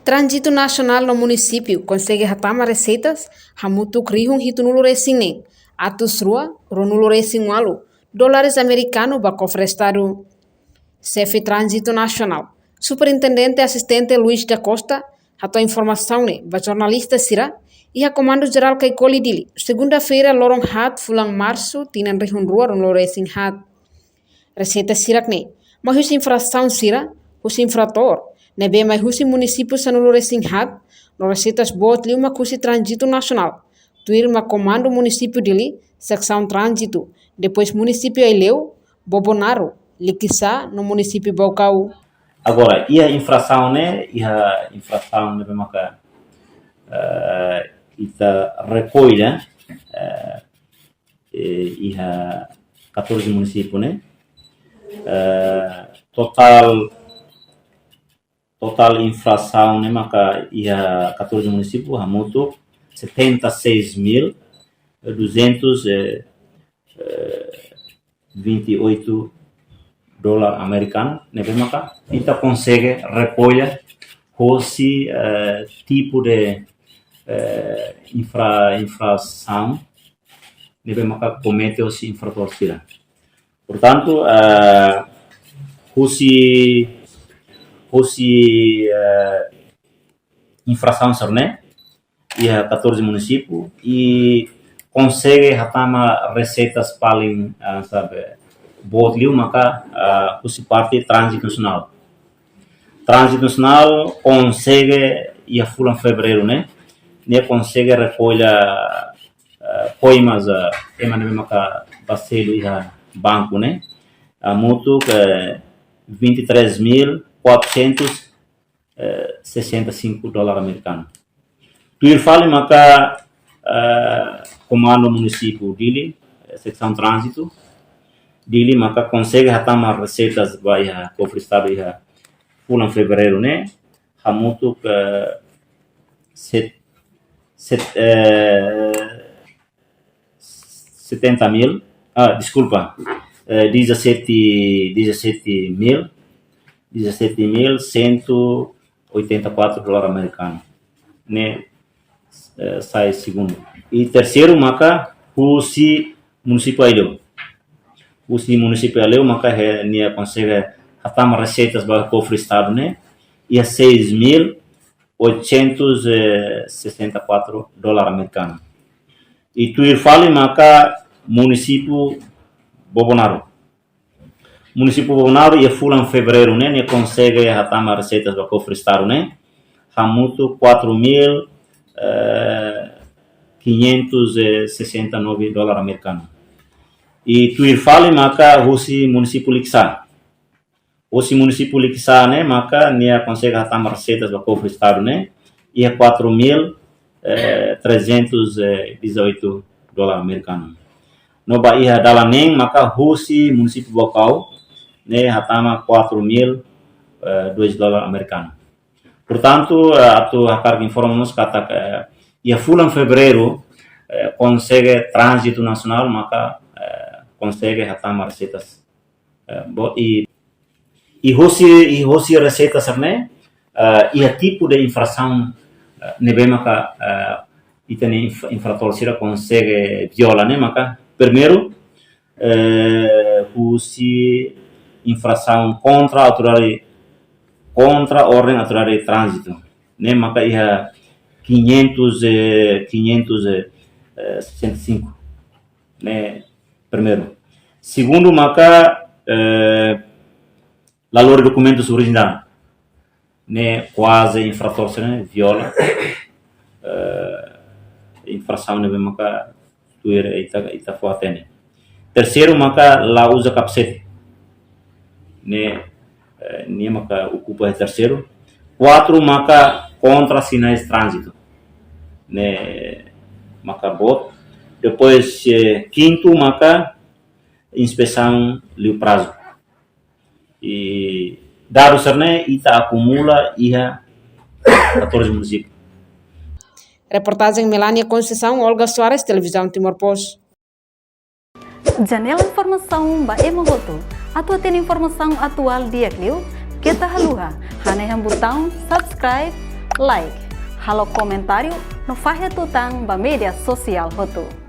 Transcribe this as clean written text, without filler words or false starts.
Trânsito Nacional no município consegue retomar receitas, hamutu krihung hitunulo resing atus rua, ronulo resing walu, dólares americanos ba cofre estado. Chefe Trânsito Nacional, Superintendente Assistente Luiz da Costa, a informação ba jornalista Sira, e a Comando Geral Kaikoli Dili, segunda-feira lorong hat fulang março, tinan rihun rua ronulo resing hat. Receita Sirak mahus infração Sira, hus infrator, nebe mai husi município sanulo resing hat, no receitas bot liuma kusi Trânsito Nacional, tuir ma comando município dili, secção trânsito, depois município Aileu, Bobonaro, Liquiçá, no município Bocau. Agora, e a infração, né? E a infração, né? Maka, ita recolha, e a 14 municípios, né? Total infração, né? Maka, e a 14 municípios, a moto 76.228 dólares americanos, né? Maka, ita consegue recolher esse tipo de infração, né? Maka comete os infratores. Portanto, esse infração né? E a 14 municípios e consegue retomar receitas para sabe botliu maka esse parte Trânsito Nacional. Trânsito Nacional consegue e a fulan fevereiro né consegue recolher coimas emane maka parcelo e a banco né a moto 23.465 dólares americanos. Tu fala maka comando município dele, secção trânsito, dele maka consegue retomar receitas vai a cofre estado e a fulan fevereiro né, a moto 70 mil, desculpa, 17.184 dólares americanos, né? Sai segundo. E terceiro, maca, o município Aileu. O município Aileu, maca, consegue retomar receitas para o cofre estado, né? E a 6.864 dólares americanos. E tu fala, maca, município Bobonaro. Município Bobonaro e fulan fevereiro, né? Consegue retomar receitas para o cofre estado, né? Hamuto 4.569 dólares americanos. E tu fala, maca, o município Liquiçá. O município Liquiçá, né? Maca, consegue retomar receitas para o cofre estado, né? E é 4.318 dólares americanos. No Bahia Dalanem, maka Russi, município Bocau, né, retama 4.002 dólares americanos. Portanto, a carga informa-nos que e a fulan fevereiro consegue Trânsito Nacional, maka consegue retomar receitas. E Russi receitas, né, e a tipo de infração, nebe maka e tem infrator sira consegue viola, né, maka primeiro, se infração contra a ordem autoridade de trânsito, né? Maka ia 565, né? Primeiro. Segundo, maka valor de documentos originais, né? Quase infrator, né? Viola, infração, né? Maka ita forte. Terceiro, maka lá usa capacete, né? Maka ocupa o terceiro. Quatro, maka contra sinais de trânsito, né? Maka bot. Depois, quinto, maka inspeção liu prazo. E dados, né? Ita acumula ia 14 municípios. Reportagem Melania Conceição, Olga Soares, Televisão Timor-Poste. Janela informação ba emogoto. Atua tem informação atual dia Clio. Kita haluha. Hanai botão subscribe like, halo comentário no Farre Tutang ba mídia social Hotu.